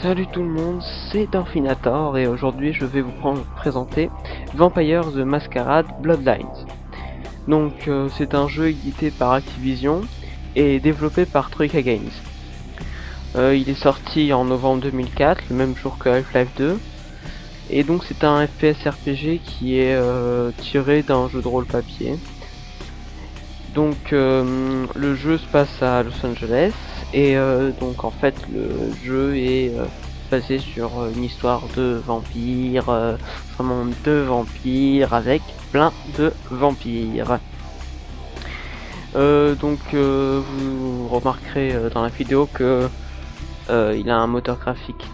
Salut tout le monde, c'est Dorfinator et aujourd'hui je vais vous présenter Vampire the Masquerade Bloodlines. Donc c'est un jeu édité par Activision et développé par Troika Games. Il est sorti en novembre 2004, le même jour que Half-Life 2. Et donc c'est un FPS RPG qui est tiré d'un jeu de rôle papier. Donc le jeu se passe à Los Angeles et donc en fait le jeu est basé sur une histoire de vampires, un monde de vampires avec plein de vampires. Vous remarquerez dans la vidéo que il a un moteur graphique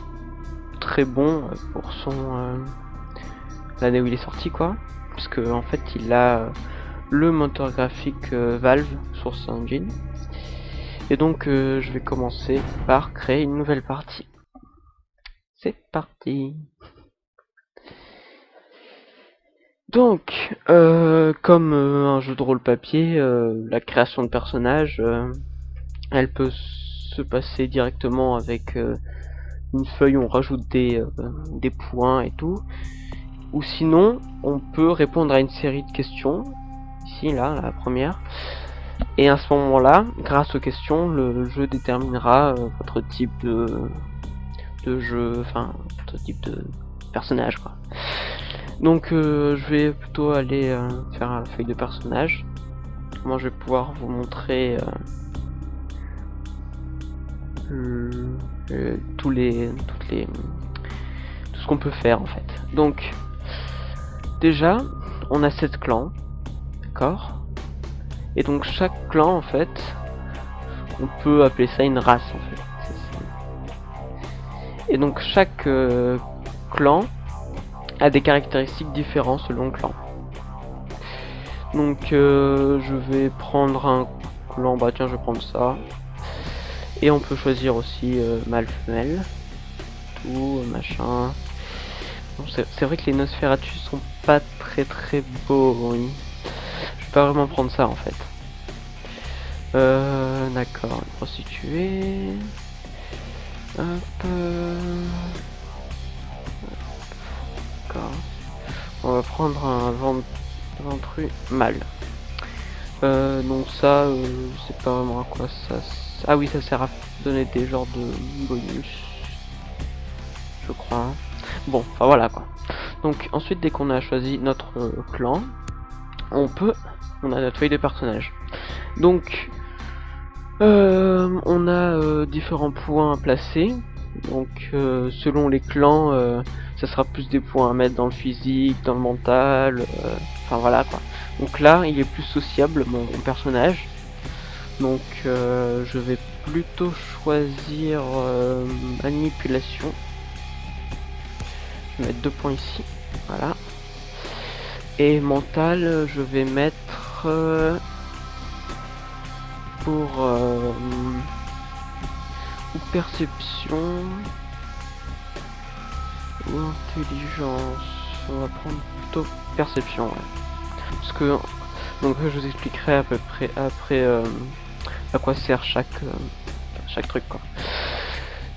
très bon pour l'année où il est sorti quoi, parce que en fait il a le moteur graphique Valve Source Engine. Et donc je vais commencer par créer une nouvelle partie. C'est parti. Donc, comme un jeu de rôle papier, la création de personnages, elle peut se passer directement avec une feuille où on rajoute des points et tout. Ou sinon, on peut répondre à une série de questions. Ici, là, la première. Et à ce moment-là, grâce aux questions, le jeu déterminera votre type de jeu, enfin, votre type de personnage, quoi. Donc, je vais plutôt aller faire la feuille de personnage. Moi, je vais pouvoir vous montrer tout ce qu'on peut faire en fait. Donc, déjà, on a 7 clans, d'accord. Et donc chaque clan en fait, on peut appeler ça une race en fait. Et donc chaque clan a des caractéristiques différentes selon le clan. Donc je vais prendre un clan, bah tiens je vais prendre ça. Et on peut choisir aussi mâle femelle, tout machin. Bon, c'est vrai que les Nosferatu sont pas très beaux, oui. Je vais pas vraiment prendre ça en fait. D'accord, une prostituée. Hop. D'accord. On va prendre un ventru mâle. Donc ça, c'est pas vraiment à quoi ça. Ah oui, ça sert à donner des genres de bonus, je crois. Bon, enfin voilà quoi. Donc ensuite, dès qu'on a choisi notre clan, on a notre feuille de personnage. Donc on a différents points à placer. Donc selon les clans, ça sera plus des points à mettre dans le physique, dans le mental, enfin voilà quoi. Donc là, il est plus sociable mon personnage. Donc je vais plutôt choisir manipulation. Je vais mettre 2 points ici, voilà. Et mental, je vais mettre pour ou perception ou intelligence. On va prendre plutôt perception, ouais. Parce que donc je vous expliquerai à peu près après à quoi sert chaque truc quoi.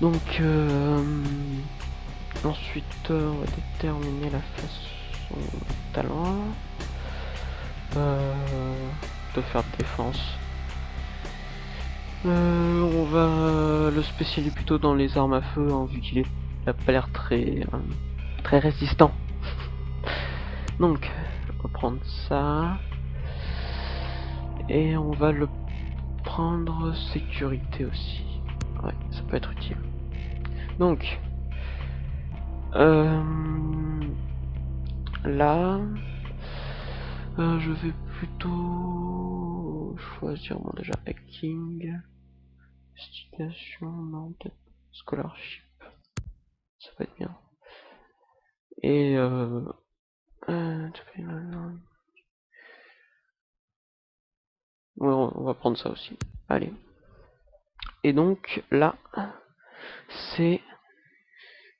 Donc ensuite on va déterminer la façon talent de faire de défense. On va le spécialiser plutôt dans les armes à feu, hein, vu qu'il a pas l'air très résistant. Donc, on va prendre ça. Et on va le prendre sécurité aussi. Ouais, ça peut être utile. Donc, là, je vais plutôt choisir bon, déjà hacking, investigation, non, peut-être scholarship. Ça va être bien. Et ouais, on va prendre ça aussi. Allez. Et donc là, c'est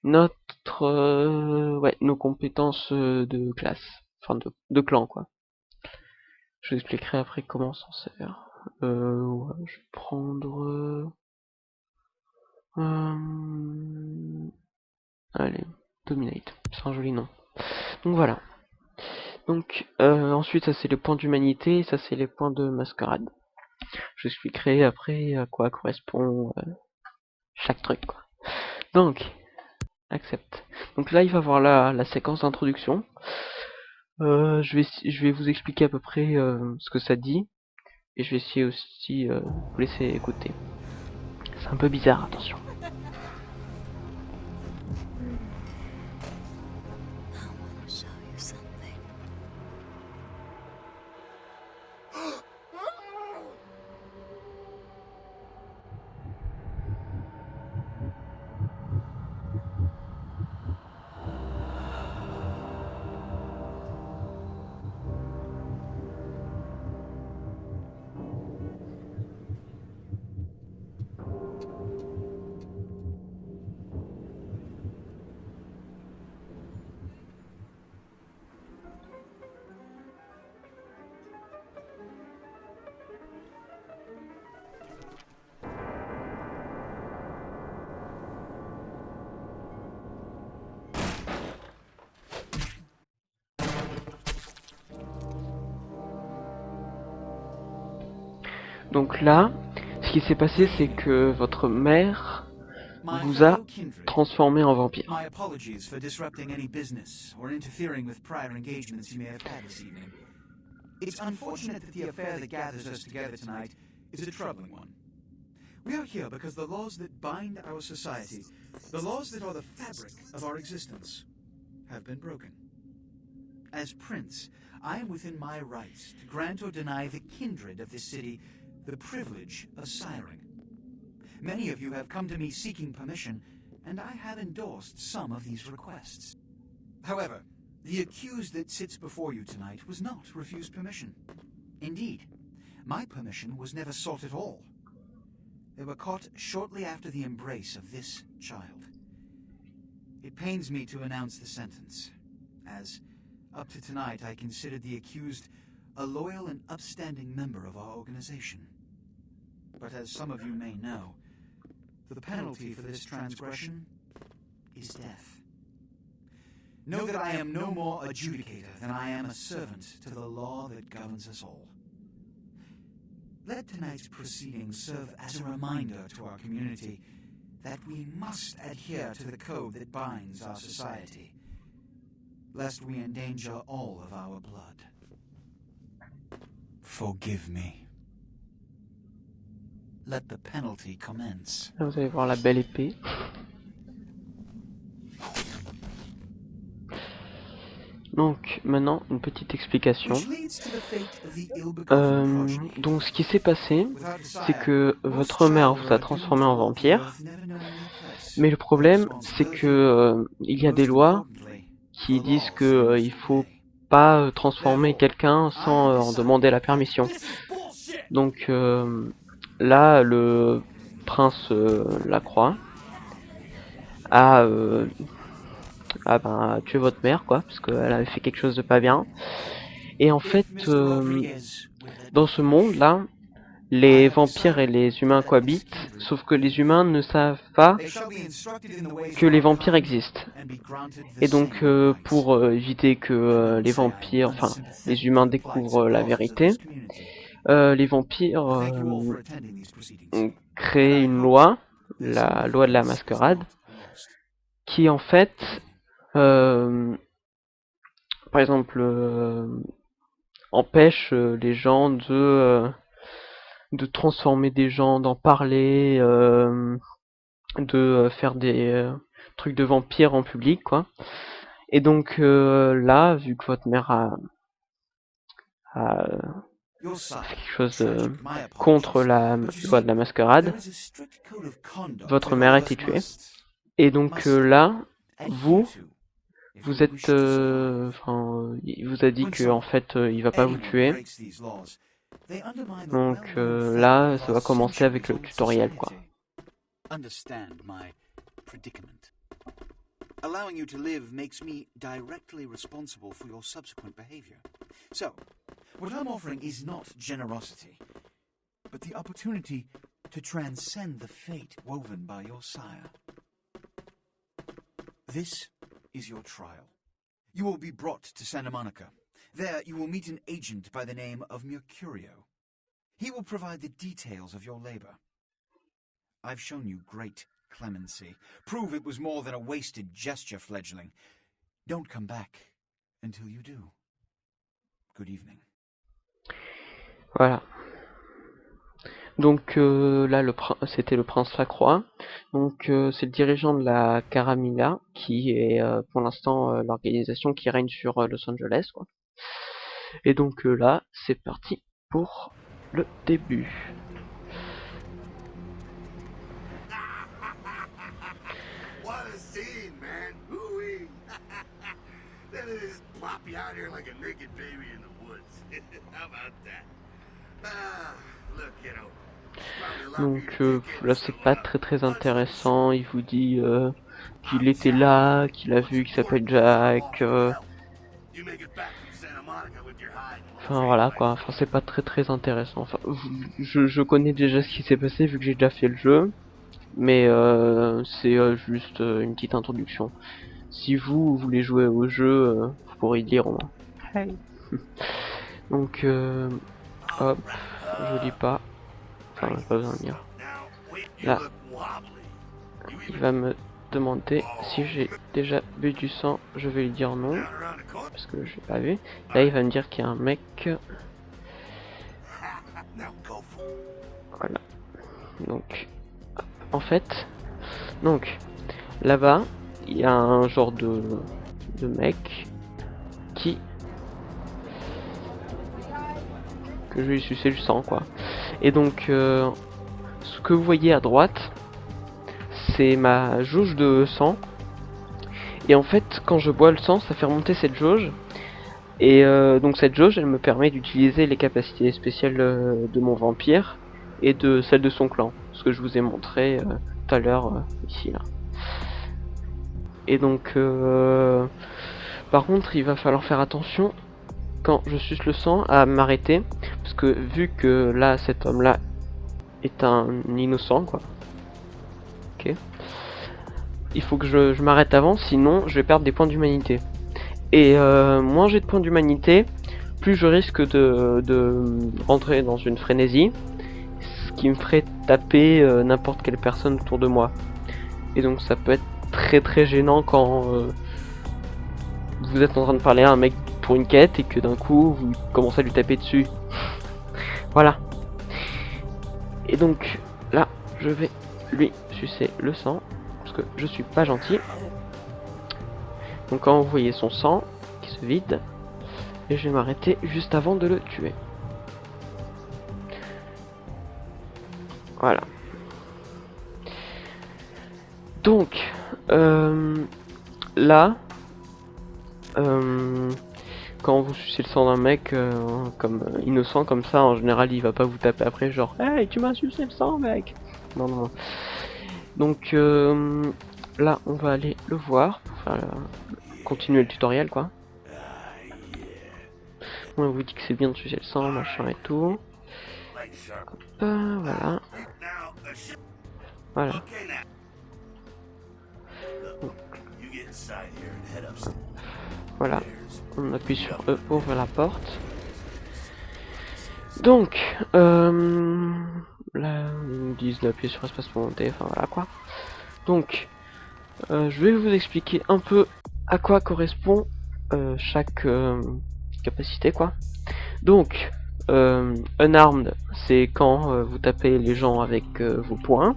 notre ouais, nos compétences de classe, enfin de clan quoi. Je vous expliquerai après comment s'en sert. Ouais, je vais prendre Allez, Dominate, c'est un joli nom. Donc voilà. Donc ensuite ça c'est les points d'humanité, ça c'est les points de mascarade. Je expliquerai après à quoi correspond chaque truc quoi. Donc, accepte. Donc là il va voir la séquence d'introduction. Je vais vous expliquer à peu près ce que ça dit. Et je vais essayer aussi vous laisser écouter. C'est un peu bizarre, attention. Donc là, ce qui s'est passé, c'est que votre mère vous a transformé en vampire. My apologies for disrupting any business or interfering with prior engagements you may have had this evening. It's unfortunate that the affair that gathers us together tonight is a troubling one. We are here because the laws that bind our society, the laws that are the fabric of our existence, have been broken. As Prince, I am within my rights to grant or deny the kindred of this city the privilege of siring. Many of you have come to me seeking permission, and I have endorsed some of these requests. However, the accused that sits before you tonight was not refused permission. Indeed, my permission was never sought at all. They were caught shortly after the embrace of this child. It pains me to announce the sentence, as up to tonight I considered the accused a loyal and upstanding member of our organization. But as some of you may know, the penalty for this transgression is death. Know that I am no more adjudicator than I am a servant to the law that governs us all. Let tonight's proceedings serve as a reminder to our community that we must adhere to the code that binds our society, lest we endanger all of our blood. Forgive me. Let the penalty commence. Là, vous allez voir la belle épée. Donc maintenant une petite explication. Donc ce qui s'est passé, c'est que votre mère vous a transformé en vampire. Mais le problème, c'est que il y a des lois qui disent que il faut pas transformer quelqu'un sans en demander la permission. Donc là, le prince Lacroix a tué votre mère, quoi, parce qu'elle avait fait quelque chose de pas bien. Et en fait, dans ce monde-là, les vampires et les humains cohabitent, sauf que les humains ne savent pas que les vampires existent. Et donc, pour éviter que les vampires, enfin, les humains découvrent la vérité, les vampires ont créé une loi, la loi de la mascarade, qui en fait, par exemple, empêche les gens de transformer des gens, d'en parler, de faire des trucs de vampires en public, quoi. Et donc là, vu que votre mère a fait quelque chose contre la loi de la mascarade, votre mère a été tuée. Et donc là, vous êtes, il vous a dit que en fait, il va pas vous tuer. Donc là, ça va commencer avec le tutoriel, quoi. Understand my predicament. Allowing you to live makes me directly responsible for your subsequent behavior. So, what I'm offering is not generosity, but the opportunity to transcend the fate woven by your sire. This is your trial. You will be brought to Santa Monica. There you will meet an agent by the name of Mercurio. He will provide the details of your labor. I've shown you great clemency. Prove it was more than a wasted gesture, fledgling. Don't come back until you do. Good evening. Voilà. Donc là, c'était le prince Lacroix. Donc c'est le dirigeant de la Caramilla, qui est pour l'instant l'organisation qui règne sur Los Angeles, quoi. Et donc là, c'est parti pour le début. What a scene, man! Hoo-wee! Then they just plop you out here like a naked baby in the woods. How about that? Ah, look, you know. Donc là c'est pas très intéressant, il vous dit qu'il était là, qu'il a vu qu'il s'appelle Jack, enfin voilà quoi, enfin c'est pas très intéressant, enfin je connais déjà ce qui s'est passé vu que j'ai déjà fait le jeu, mais c'est juste une petite introduction. Si vous voulez jouer au jeu, vous pourrez lire au moins. Hey. Donc hop, je lis pas. Enfin, pas besoin de lire. Là, il va me demander si j'ai déjà bu du sang. Je vais lui dire non, parce que je l'ai pas vu. Là, il va me dire qu'il y a un mec. Voilà. Donc, en fait, donc là-bas, il y a un genre de mec qui que je vais lui sucer du sang, quoi. Et donc, ce que vous voyez à droite, c'est ma jauge de sang. Et en fait, quand je bois le sang, ça fait remonter cette jauge. Et donc cette jauge, elle me permet d'utiliser les capacités spéciales de mon vampire et de celle de son clan. Ce que je vous ai montré tout à l'heure, ici, là. Et donc, par contre, il va falloir faire attention quand je suce le sang à m'arrêter. Parce que vu que là, cet homme-là est un innocent, quoi. Ok. Il faut que je m'arrête avant, sinon je vais perdre des points d'humanité. Et moins j'ai de points d'humanité, plus je risque de rentrer dans une frénésie, ce qui me ferait taper n'importe quelle personne autour de moi. Et donc ça peut être très gênant quand vous êtes en train de parler à un mec pour une quête et que d'un coup vous commencez à lui taper dessus. Voilà. Et donc là, je vais lui sucer le sang, parce que je suis pas gentil. Donc quand vous voyez son sang qui se vide, et je vais m'arrêter juste avant de le tuer. Voilà. Donc là, quand vous sucez le sang d'un mec comme innocent comme ça, en général il va pas vous taper après genre hey tu m'as sucé le sang mec. Non. Donc là on va aller le voir pour faire continuer le tutoriel quoi. On vous dit que c'est bien de sucer le sang, machin et tout. Hop, voilà. Voilà. Voilà. On appuie sur E pour ouvrir la porte. Donc, là, ils nous disent d'appuyer sur espace pour monter, enfin voilà quoi. Donc, je vais vous expliquer un peu à quoi correspond chaque capacité quoi. Donc, unarmed, c'est quand vous tapez les gens avec vos poings.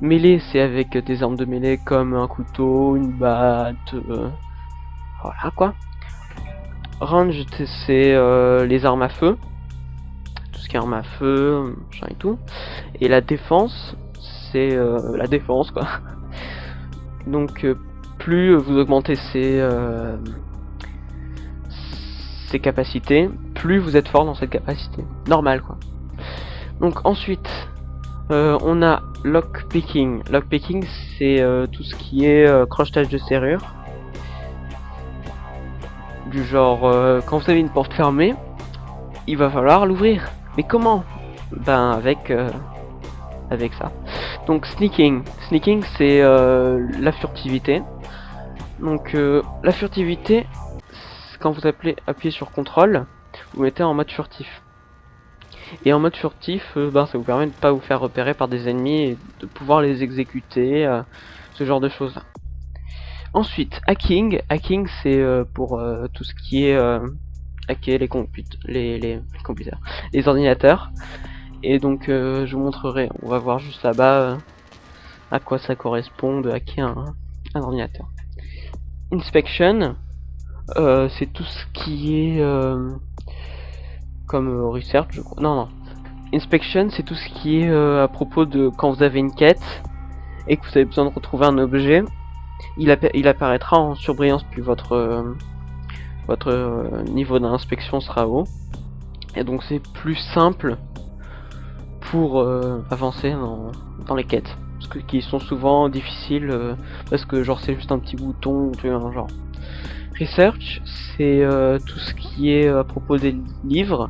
Mêlée, c'est avec des armes de mêlée comme un couteau, une batte, voilà quoi. Range, c'est les armes à feu, tout ce qui est armes à feu, machin et tout. Et la défense, c'est la défense quoi. Donc plus vous augmentez ces capacités, plus vous êtes fort dans cette capacité. Normal quoi. Donc ensuite, on a lockpicking. Lockpicking, c'est tout ce qui est crochetage de serrure. Du genre, quand vous avez une porte fermée, il va falloir l'ouvrir. Mais comment? Ben avec ça. Donc sneaking. Sneaking c'est la furtivité. Donc la furtivité, quand vous appuyez sur contrôle, vous mettez en mode furtif. Et en mode furtif, ça vous permet de ne pas vous faire repérer par des ennemis et de pouvoir les exécuter, ce genre de choses là. Ensuite, hacking. Hacking c'est pour tout ce qui est hacker les computers, les ordinateurs. Et donc je vous montrerai, on va voir juste là-bas à quoi ça correspond de hacker un ordinateur. Inspection, c'est tout ce qui est comme research, je crois. Non. Inspection, c'est tout ce qui est à propos de quand vous avez une quête et que vous avez besoin de retrouver un objet. Il apparaîtra en surbrillance, puis votre niveau d'inspection sera haut. Et donc c'est plus simple pour avancer dans les quêtes. Parce que qui sont souvent difficiles, parce que genre c'est juste un petit bouton, tu vois, genre. Research, c'est tout ce qui est à propos des livres.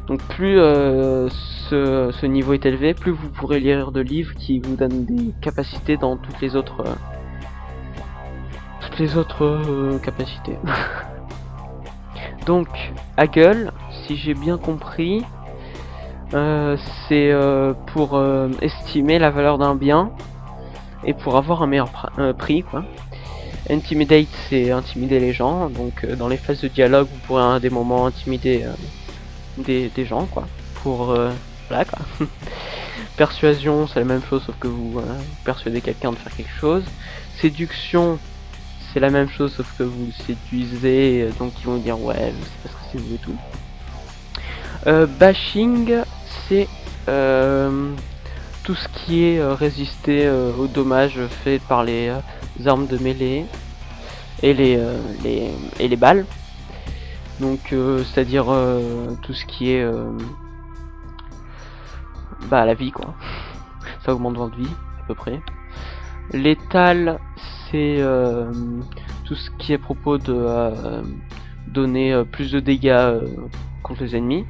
Donc plus ce niveau est élevé, plus vous pourrez lire de livres qui vous donnent des capacités dans toutes les autres capacités. Donc Haggle, si j'ai bien compris, c'est pour estimer la valeur d'un bien et pour avoir un meilleur prix, quoi. Intimidate, c'est intimider les gens, donc dans les phases de dialogue vous pourrez à des moments intimider des gens, quoi, pour voilà, quoi. Persuasion, c'est la même chose sauf que vous persuadez quelqu'un de faire quelque chose. Séduction, c'est la même chose sauf que vous séduisez, donc ils vont dire ouais, je sais pas ce que c'est vous et tout. Bashing, c'est tout ce qui est résister aux dommages faits par les armes de mêlée et les balles. Donc c'est-à-dire tout ce qui est la vie, quoi. Ça augmente votre vie à peu près. Létal, c'est tout ce qui est à propos de donner plus de dégâts contre les ennemis.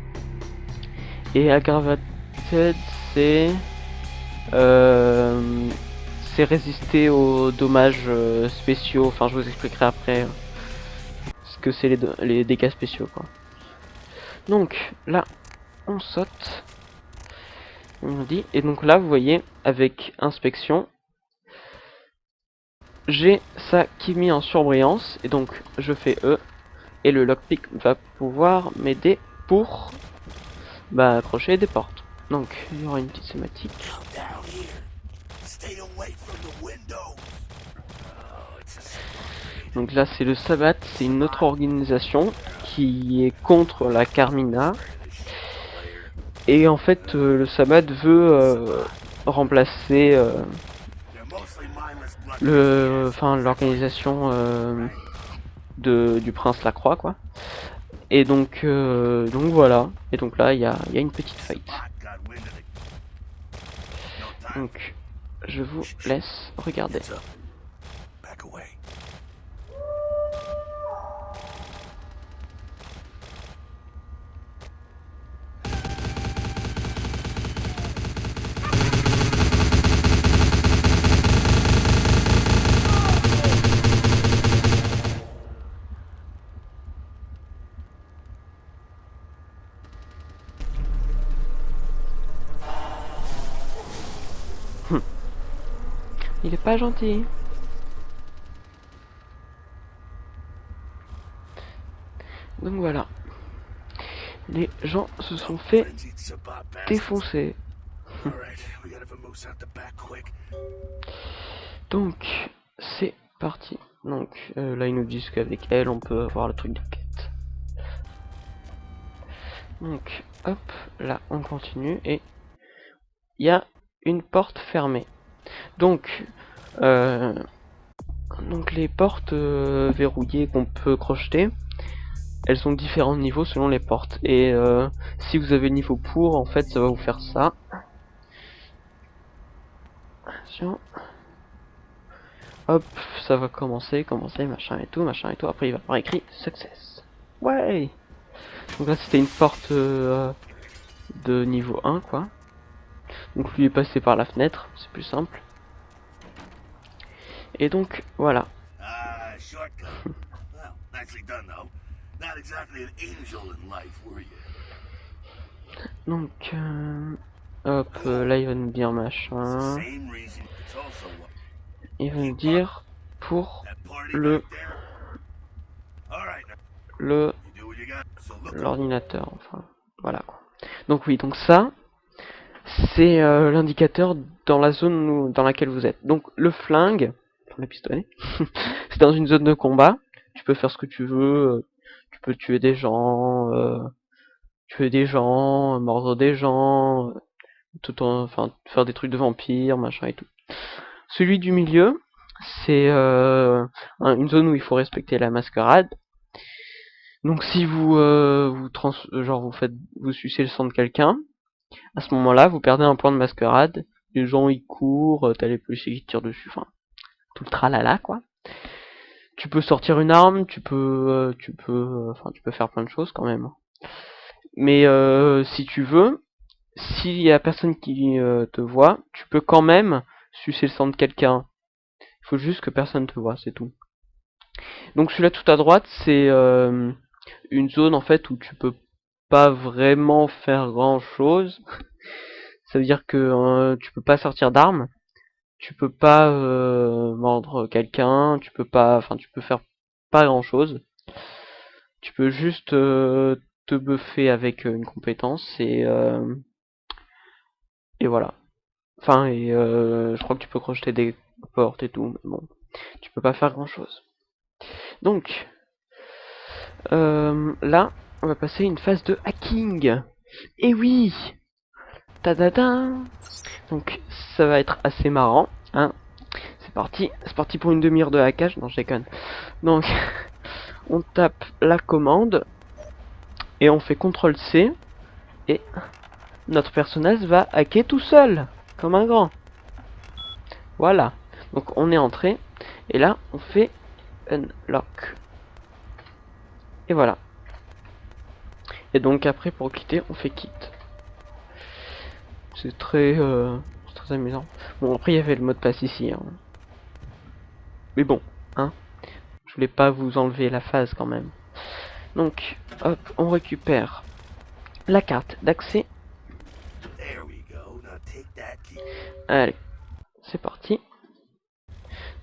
Et aggravated, c'est résister aux dommages spéciaux. Enfin, je vous expliquerai après ce que c'est les dégâts spéciaux, quoi. Donc là, on saute. On dit, et donc là, vous voyez, avec inspection, j'ai ça qui est mis en surbrillance, et donc je fais E, et le lockpick va pouvoir m'aider pour accrocher des portes. Donc il y aura une petite sématique. Donc là c'est le Sabbat, c'est une autre organisation qui est contre la Carmina. Et en fait le Sabbat veut remplacer l'organisation du Prince Lacroix, quoi. Et donc voilà. Et donc là il y a une petite fight. Donc je vous laisse regarder. Il est pas gentil. Donc voilà. Les gens se sont fait défoncer. Donc c'est parti. Donc là ils nous disent qu'avec elle on peut avoir le truc de quête. Donc hop, là on continue et il y a une porte fermée. Donc les portes verrouillées qu'on peut crocheter, elles ont différents niveaux selon les portes. Et si vous avez le niveau pour, en fait ça va vous faire ça. Attention. Hop, ça va commencer, machin et tout. Après il va avoir écrit success. Ouais. Donc là c'était une porte de niveau 1, quoi. Donc lui est passé par la fenêtre, c'est plus simple. Et donc voilà. Ah, shortcut. Well, nicely done, though. Not exactly an angel in life, were you? Donc hop, là il va nous dire It's the machin. same reason. It's also what Il va nous dire pour that party le back there. All right, now, le you do what you got. So look. l'ordinateur, enfin voilà quoi. Donc oui, donc ça c'est l'indicateur dans la zone dans laquelle vous êtes. Donc le flingue, enfin le pistolet, c'est dans une zone de combat. Tu peux faire ce que tu veux, tu peux tuer des gens, mordre des gens, enfin faire des trucs de vampire, machin et tout. Celui du milieu, c'est une zone où il faut respecter la mascarade. Donc si vous vous sucez le sang de quelqu'un, à ce moment-là, vous perdez un point de mascarade. Les gens ils courent, t'as les policiers qui tirent dessus, enfin tout le tralala quoi. Tu peux sortir une arme, tu peux faire plein de choses quand même. Mais si tu veux, s'il y a personne qui te voit, tu peux quand même sucer le sang de quelqu'un. Il faut juste que personne te voit, c'est tout. Donc celui-là tout à droite, c'est une zone en fait où tu peux pas vraiment faire grand chose. Ça veut dire que tu peux pas sortir d'armes, tu peux pas mordre quelqu'un, tu peux faire pas grand chose. Tu peux juste te buffer avec une compétence et voilà. Enfin je crois que tu peux crocheter des portes et tout, mais bon, tu peux pas faire grand chose. Donc là, on va passer une phase de hacking. Et oui, tadada. Donc ça va être assez marrant, hein. C'est parti pour une demi-heure de hackage. Non, je déconne. Donc on tape la commande et on fait CTRL-C et notre personnage va hacker tout seul, comme un grand. Voilà. Donc on est entré et là on fait unlock. Et voilà. Et donc après pour quitter on fait quitte. C'est très amusant. Bon après il y avait le mot de passe ici, hein. Mais bon, hein. Je voulais pas vous enlever la phase quand même. Donc hop, on récupère la carte d'accès. There we go. Now take that key. Allez, c'est parti.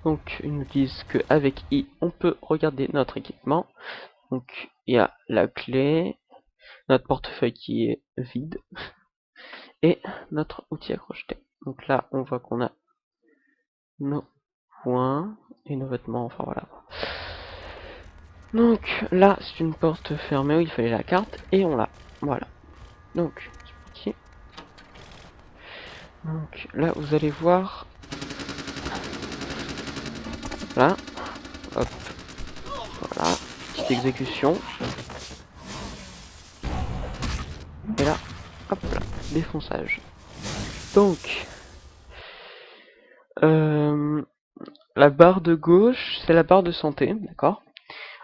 Donc ils nous disent qu'avec I on peut regarder notre équipement. Donc il y a la clé, notre portefeuille qui est vide et notre outil à crocheter. Donc là on voit qu'on a nos points et nos vêtements, enfin voilà. Donc là c'est une porte fermée où il fallait la carte et on l'a. Voilà. Donc c'est parti. Donc là vous allez voir. Là. Hop. Voilà. Petite exécution. Et là, hop là, défonçage. Donc, la barre de gauche, c'est la barre de santé, d'accord.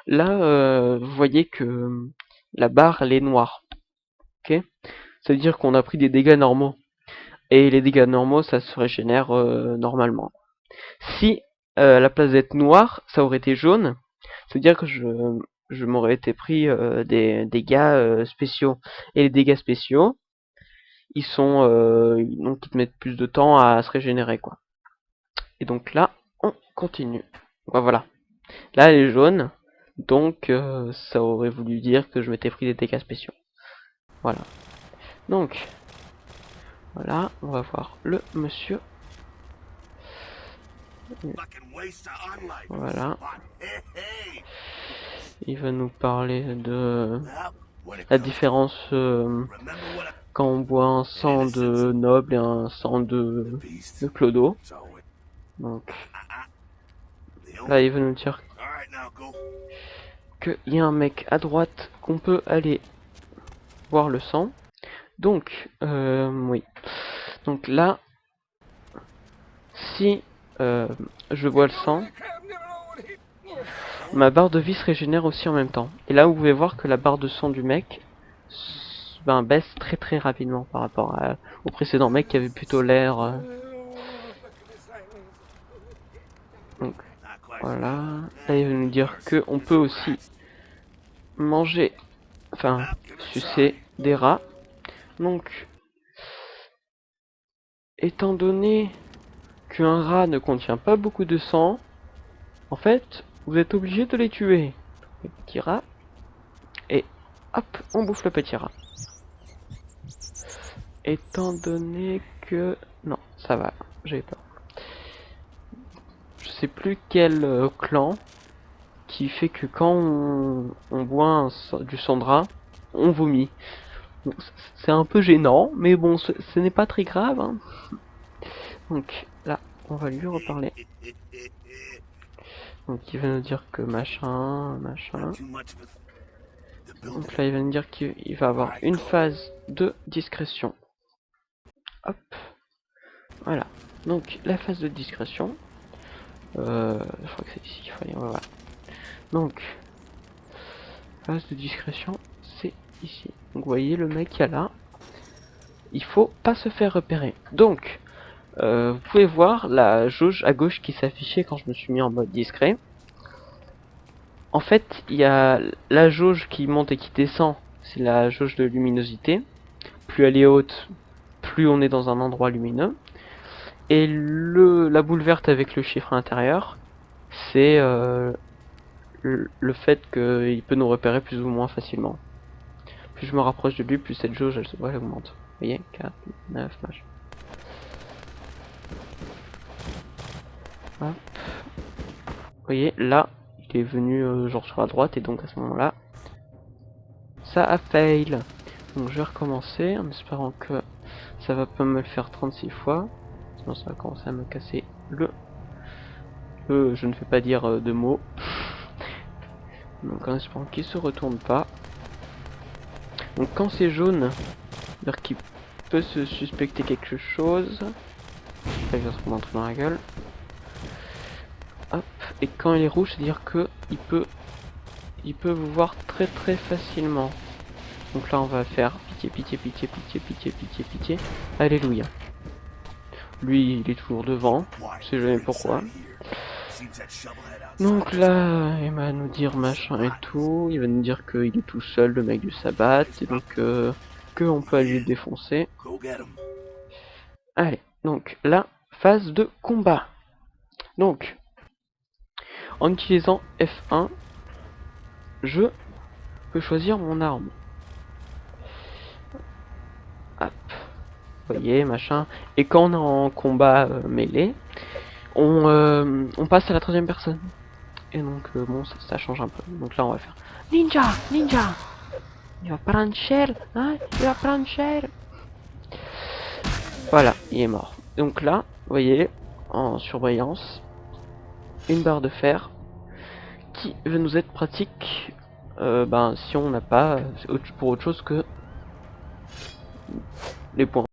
Là, vous voyez que la barre, elle est noire. Ok. Ça veut dire qu'on a pris des dégâts normaux. Et les dégâts normaux, ça se régénère normalement. Si à la place d'être noire, ça aurait été jaune, ça veut dire que je m'aurais été pris des dégâts spéciaux. Et les dégâts spéciaux, ils sont donc ils te mettent plus de temps à se régénérer quoi. Et donc là, on continue. Voilà. Là elle est jaune, donc ça aurait voulu dire que je m'étais pris des dégâts spéciaux. Voilà. Donc voilà, on va voir le monsieur. Voilà. Il va nous parler de la différence quand on boit un sang de noble et un sang de clodo. Donc là il va nous dire qu'il y a un mec à droite qu'on peut aller voir le sang. Donc oui. Donc là, si je bois le sang, ma barre de vie se régénère aussi en même temps. Et là vous pouvez voir que la barre de sang du mec baisse très très rapidement par rapport au précédent mec qui avait plutôt l'air... Donc voilà, là il va nous dire que on peut aussi manger, enfin sucer des rats. Donc, étant donné qu'un rat ne contient pas beaucoup de sang, en fait, vous êtes obligé de les tuer. Le petit rat, et hop, on bouffe le petit rat. Étant donné que... Non, ça va, j'ai peur. Je sais plus quel clan qui fait que quand on boit du sang de rat, on vomit. Bon, c'est un peu gênant, mais bon, ce n'est pas très grave. Hein. Donc là, on va lui reparler. Donc il va nous dire que machin. Donc là, il va nous dire qu'il va avoir une phase de discrétion. Hop. Voilà. Donc la phase de discrétion. Je crois que c'est ici. Voilà. Donc, phase de discrétion, c'est ici. Donc vous voyez le mec qu'il y a là. Il faut pas se faire repérer. Donc, vous pouvez voir la jauge à gauche qui s'affichait quand je me suis mis en mode discret. En fait, il y a la jauge qui monte et qui descend, c'est la jauge de luminosité. Plus elle est haute, plus on est dans un endroit lumineux. Et la boule verte avec le chiffre à l'intérieur, c'est le fait qu'il peut nous repérer plus ou moins facilement. Plus je me rapproche de lui, plus cette jauge elle augmente. Vous voyez, 4, 9, machin. Hop. Vous voyez, là, il est venu genre sur la droite, et donc à ce moment-là, ça a fail. Donc je vais recommencer en espérant que ça va pas me le faire 36 fois. Sinon ça va commencer à me casser je ne fais pas dire de mots. Donc en espérant qu'il se retourne pas. Donc quand c'est jaune, c'est-à-dire qu'il peut se suspecter quelque chose. Là, il va se rentrer dans la gueule. Hop. Et quand il est rouge, c'est-à-dire que il peut vous voir très très facilement. Donc là on va faire pitié. Alléluia. Lui il est toujours devant. Je sais jamais pourquoi. Donc là il va nous dire machin et tout. Il va nous dire qu'il est tout seul le mec du sabbat. Et donc que on peut aller le défoncer. Allez, donc là, phase de combat. Donc, en utilisant F1, je peux choisir mon arme. Hop. Vous voyez, machin. Et quand on est en combat mêlé, on passe à la troisième personne. Et donc, bon, ça change un peu. Donc là, on va faire Ninja. Il va prendre cher, hein. Il va prendre cher. Voilà, il est mort. Donc là, vous voyez, en surbrillance, une barre de fer qui va nous être pratique si on n'a pas pour autre chose que les points.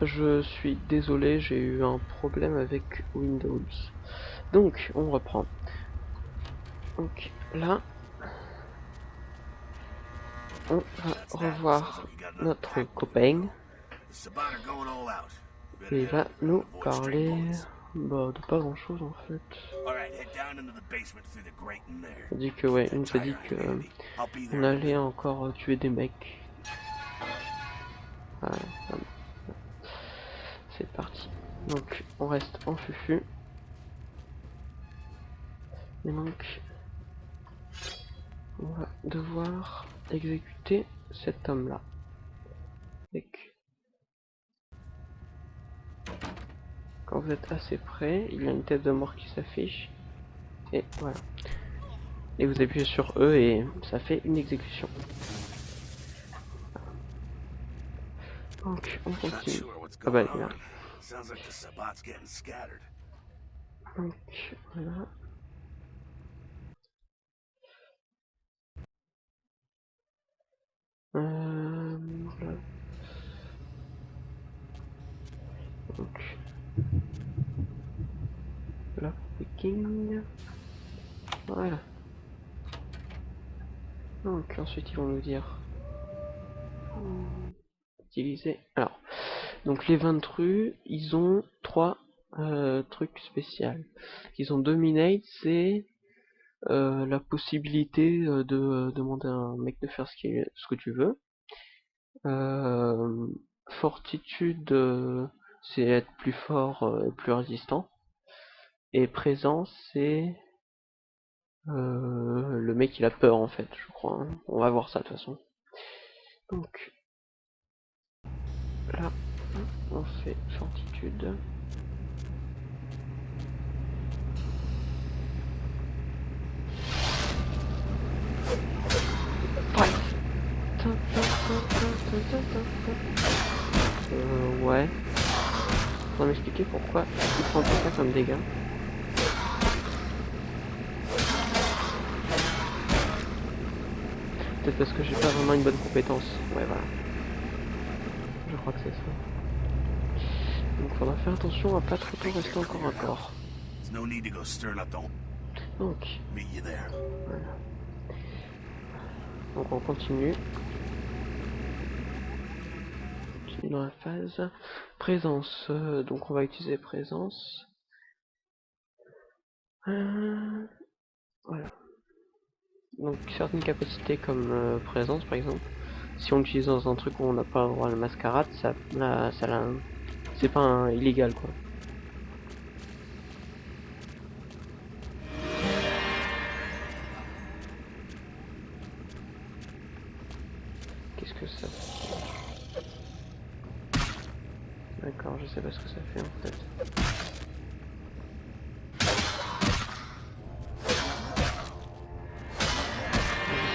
Je suis désolé, j'ai eu un problème avec Windows. Donc, on reprend. Donc là, on va revoir notre copain. Et il va nous parler de pas grand chose en fait. Il dit que ouais, il nous a dit que on allait encore tuer des mecs. Voilà, c'est parti. Donc on reste en fufu. Et donc on va devoir exécuter cet homme là. Quand vous êtes assez près, il y a une tête de mort qui s'affiche. Et voilà. Et vous appuyez sur E et ça fait une exécution. Donc on continue. Ah bah là. Donc voilà. Voilà. Donc là, picking. Voilà. Donc ensuite ils vont nous dire utiliser. Alors, donc les 20 trucs, ils ont 3 trucs spéciaux. Ils ont Dominate, c'est la possibilité de demander à un mec de faire ce que tu veux. Fortitude, c'est être plus fort et plus résistant. Et présence, c'est le mec il a peur en fait, je crois. Hein. On va voir ça de toute façon. Donc là, on fait fortitude. Ouais. Faut m'expliquer pourquoi il prend tout ça comme dégâts. Peut-être parce que j'ai pas vraiment une bonne compétence. Ouais, voilà. Je crois que c'est ça. Donc faudra faire attention à pas trop rester encore à corps. Donc, voilà. Donc on continue. Dans la phase présence, donc on va utiliser présence. Voilà. Donc certaines capacités comme présence par exemple, si on l'utilise dans un truc où on n'a pas le droit à la mascarade, c'est pas illégal quoi. Qu'est-ce que ça fait? D'accord, je sais pas ce que ça fait en fait.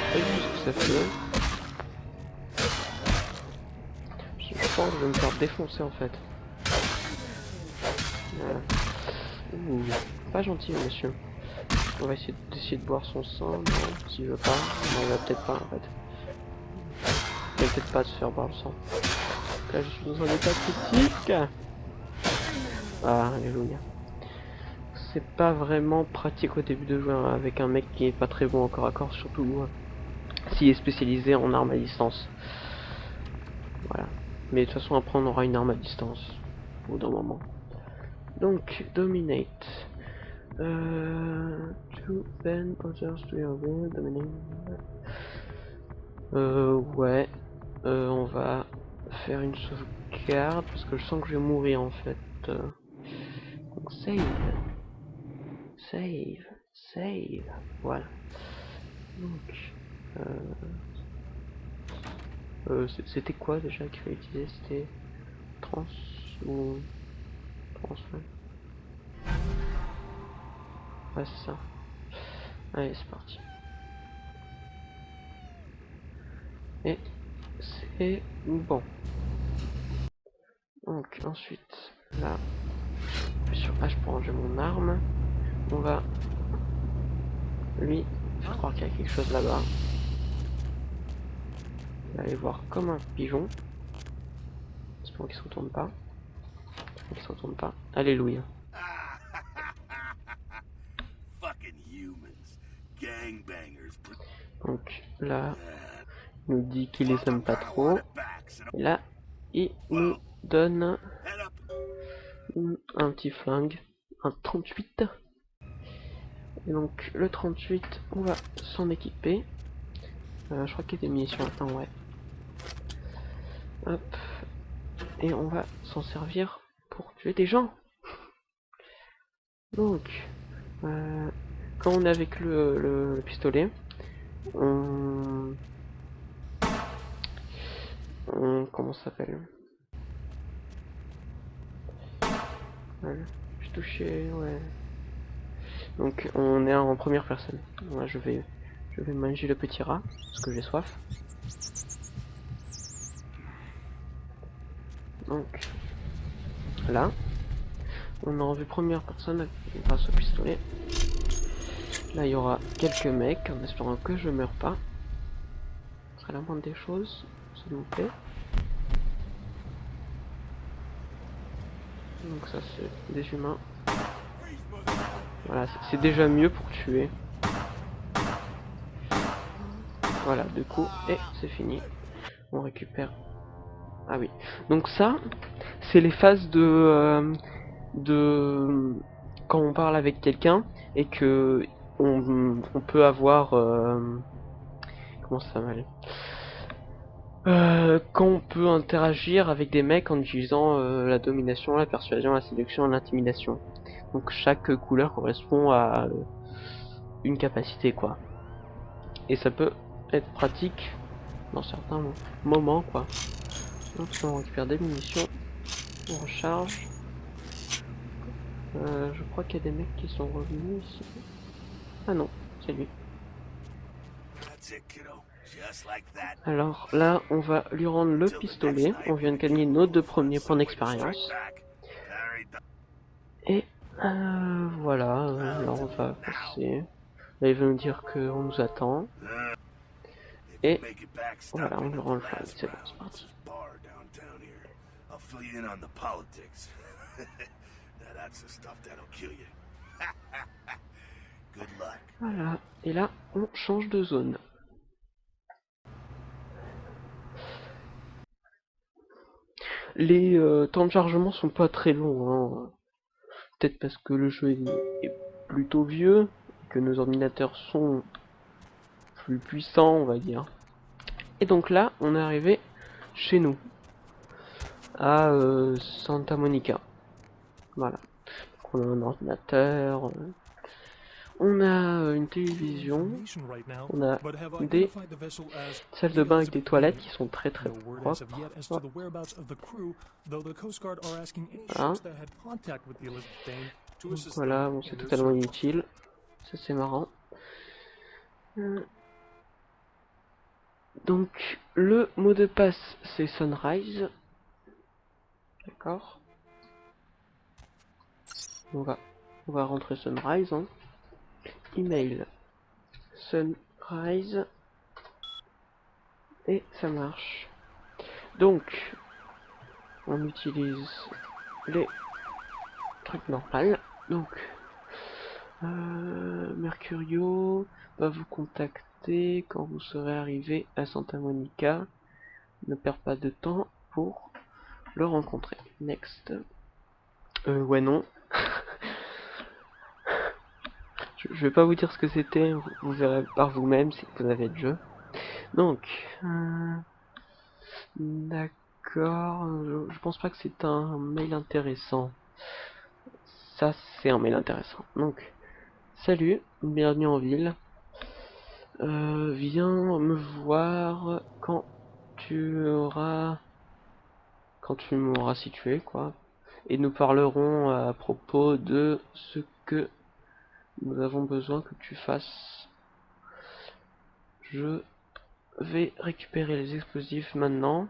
Je sais pas du tout ce que ça fait. Je pense que je vais me faire défoncer en fait. Voilà. Ouh, pas gentil monsieur. On va essayer de boire son sang. Non, s'il veut pas. Non, il va peut-être pas en fait. Il va peut-être pas se faire boire le sang. Là je suis dans un état critique. Ah, alléluia. C'est pas vraiment pratique au début de jouer avec un mec qui est pas très bon au corps à corps, surtout s'il est spécialisé en arme à distance. Voilà. Mais de toute façon après on aura une arme à distance au bout d'un moment. Donc, dominate. To bend others to your will, dominate. Ouais. On va faire une sauvegarde parce que je sens que je vais mourir en fait. Donc save. Save. Save. Voilà. Donc. C'était quoi déjà qu'il fallait utiliser? C'était trans ou trans, ouais. Ouais, c'est ça. Allez, c'est parti. Et c'est bon. Donc ensuite, là, sur H pour ranger mon arme, on va lui faire croire qu'il y a quelque chose là-bas. Il va aller voir comme un pigeon. J'espère qu'il se retourne pas. Il se retourne pas. Alléluia. Donc là, il nous dit qu'il les aime pas trop. Et là, il nous donne un petit flingue, un 38. Et donc le 38, on va s'en équiper. Je crois qu'il y a des munitions maintenant, ouais. Hop. Et on va s'en servir pour tuer des gens. Donc, quand on est avec le pistolet, on comment ça s'appelle? Voilà. Je touché, ouais. Donc on est en première personne. Voilà, je vais manger le petit rat parce que j'ai soif. Donc là, on est en vue première personne grâce au pistolet. Là il y aura quelques mecs en espérant que je meurs pas. Ce serait la moindre des choses, s'il vous plaît. Donc ça c'est des humains. Voilà, c'est déjà mieux pour tuer. Voilà, 2 coups et c'est fini. On récupère. Ah oui. Donc ça, c'est les phases de quand on parle avec quelqu'un et que on peut avoir comment ça s'appelle, quand on peut interagir avec des mecs en utilisant la domination, la persuasion, la séduction et l'intimidation. Donc chaque couleur correspond à une capacité quoi. Et ça peut être pratique dans certains moments quoi. Donc on récupère des munitions, on recharge. Je crois qu'il y a des mecs qui sont revenus ici. Ah non, c'est lui. That's it, kiddo. Just like that. Alors là, on va lui rendre le pistolet. On vient de gagner nos 2 premiers points d'expérience. Et voilà, là on va passer. Là il veut nous dire qu'on nous attend. Et voilà, on lui rend le flingue. C'est bon, c'est parti. I'll fill you in on the politics. Now that's the stuff that'll kill you. Good luck. Voilà, et là on change de zone. Les temps de chargement sont pas très longs, hein. Peut-être parce que le jeu est plutôt vieux, que nos ordinateurs sont plus puissants, on va dire. Et donc là, on est arrivé chez nous, à Santa Monica. Voilà. Donc on a un ordinateur, on a une télévision, on a des salles de bain avec des toilettes qui sont très très propres. Voilà. Voilà, bon, c'est totalement inutile. Ça c'est marrant. Donc le mot de passe c'est Sunrise. D'accord. On va rentrer Sunrise. Hein. Email Sunrise. Et ça marche. Donc on utilise les trucs normaux. Donc Mercurio va vous contacter quand vous serez arrivé à Santa Monica. Ne perds pas de temps pour le rencontrer. Next. Ouais non. je vais pas vous dire ce que c'était, vous verrez par vous-même si vous avez le jeu. Donc, d'accord, je pense pas que c'est un mail intéressant. Ça c'est un mail intéressant. Donc, salut, bienvenue en ville. Viens me voir quand tu m'auras situé quoi. Et nous parlerons à propos de ce que nous avons besoin que tu fasses. Je vais récupérer les explosifs maintenant.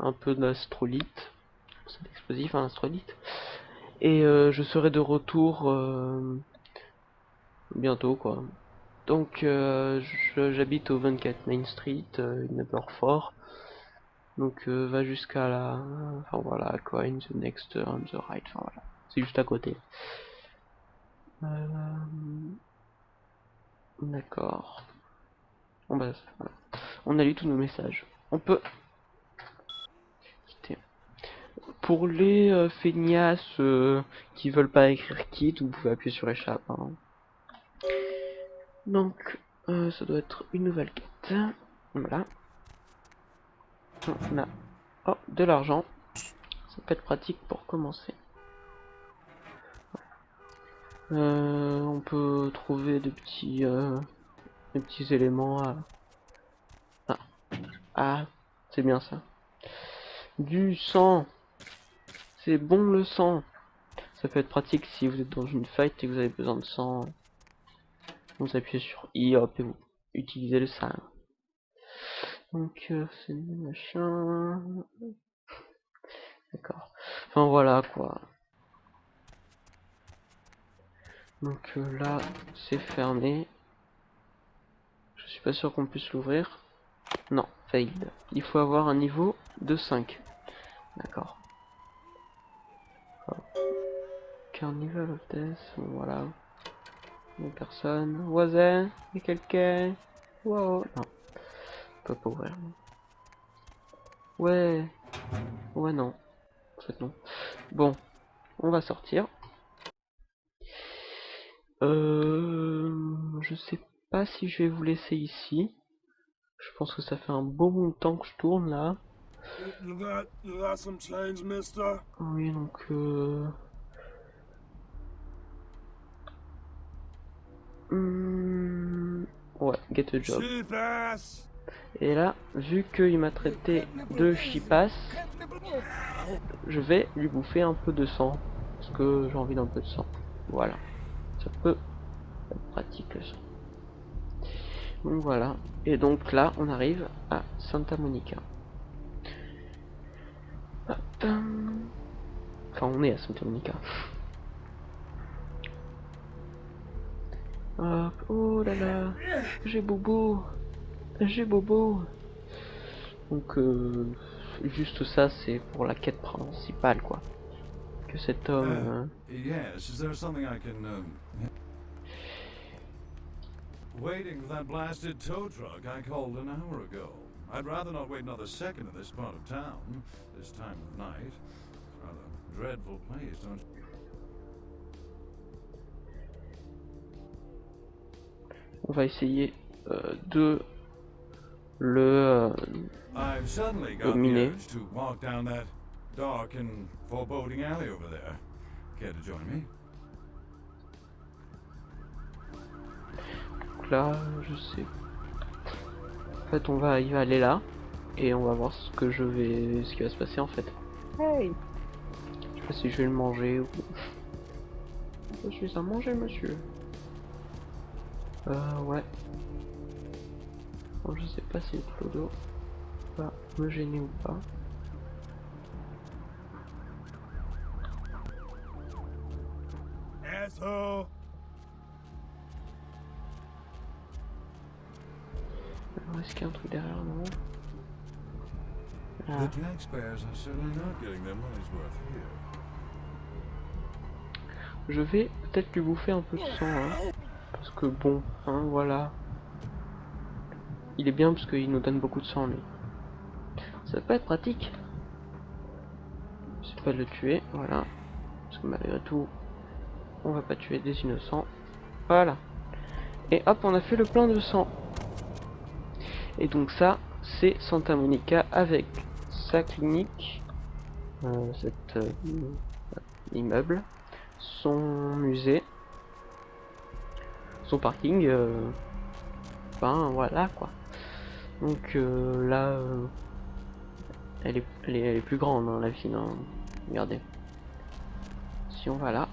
Un peu d'astrolite. C'est l'explosif, hein, astrolite. Et je serai de retour bientôt quoi. Donc j'habite au 24 Main Street, Fort. Donc va jusqu'à la... Enfin voilà, coin, the next on the right, enfin voilà. C'est juste à côté. D'accord. Bon bah voilà. On a lu tous nos messages. On peut quitter. Pour les feignasses qui veulent pas écrire quitte, vous pouvez appuyer sur échappe. Hein. Donc ça doit être une nouvelle quête. Voilà. On a de l'argent. Ça peut être pratique pour commencer. On peut trouver des petits éléments à... Ah, c'est bien ça. Du sang. C'est bon le sang. Ça peut être pratique si vous êtes dans une fight et que vous avez besoin de sang. Vous appuyez sur I, hop, et vous utilisez le sang. Donc c'est machin. D'accord. Enfin voilà quoi. Donc là c'est fermé. Je suis pas sûr qu'on puisse l'ouvrir. Non, failed. Il faut avoir un niveau de 5. D'accord. Carnival of Death, voilà. Il n'y a personne. Was there? Il y a quelqu'un? Wow. Non, on peut pas ouvrir. Ouais. Ouais, non. En fait, non. Bon, on va sortir. Je sais pas si je vais vous laisser ici. Je pense que ça fait un beau bout de temps que je tourne là. You got some change, mister? Oui, donc ouais, get a job. Cheap ass! Et là, vu qu'il m'a traité de chipasse, je vais lui bouffer un peu de sang. Parce que j'ai envie d'un peu de sang. Voilà. Ça peut être pratique le sang. Donc voilà. Et donc là, on arrive à Santa Monica. Hop. Enfin, on est à Santa Monica. Hop. Oh là là. J'ai bobo. J'ai bobo. Donc juste ça, c'est pour la quête principale, quoi. Que cet homme... Yes, is there something I can, Waiting for that blasted tow truck I called an hour ago. I'd rather not wait another second in this part of town, this time of night. It's rather a dreadful place, don't you? On va essayer de le I've suddenly got the dominer. urge to walk down that dark and foreboding alley over there. Care to join me? Donc là, je sais. En fait, il va aller là et on va voir ce qui va se passer en fait. Hey. Je sais pas si je vais le manger ou. Je suis à manger, monsieur. Ouais. Bon, je sais pas si le clodo va me gêner ou pas. Asshole! Alors, est-ce qu'il y a un truc derrière, non? Ah. The taxpayers are certainly not getting their money's worth here. Je vais peut-être lui bouffer un peu de sang, hein. Parce que bon, hein, voilà. Il est bien parce qu'il nous donne beaucoup de sang, lui. Ça peut être pratique. C'est pas de le tuer, voilà. Parce que malgré tout, on va pas tuer des innocents. Voilà. Et hop, on a fait le plein de sang. Et donc ça, c'est Santa Monica avec sa clinique, cet immeuble, son musée, son parking, enfin voilà quoi. Donc là, elle est plus grande, hein, la ville, hein. Regardez. Si on va là,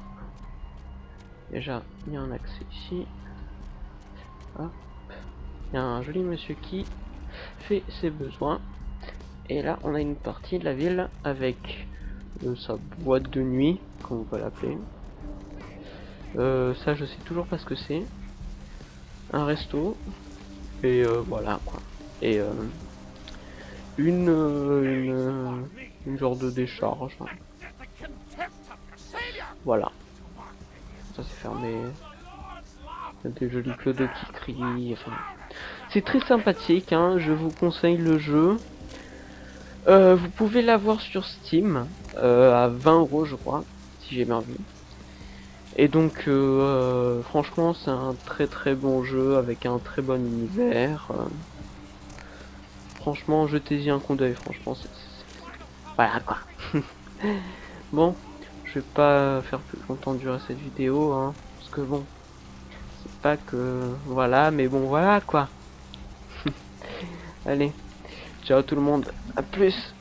déjà il y a un accès ici. Hop. Il y a un joli monsieur qui fait ses besoins. Et là on a une partie de la ville avec sa boîte de nuit, comme on peut l'appeler. Ça je sais toujours pas ce que c'est. Un resto. Et voilà quoi. Et une genre de décharge. Voilà. Ça c'est fermé. Il y a des jolis clodos qui crient. Enfin, c'est très sympathique, hein, je vous conseille le jeu. Vous pouvez l'avoir sur Steam à 20 € je crois, si j'ai bien vu. Et donc franchement c'est un très bon jeu avec un très bon univers. Franchement jetez-y un coup d'œil, franchement voilà quoi. Bon, je vais pas faire plus longtemps durer cette vidéo, hein, parce que bon, c'est pas que voilà, mais bon voilà quoi. Allez, ciao tout le monde, à plus.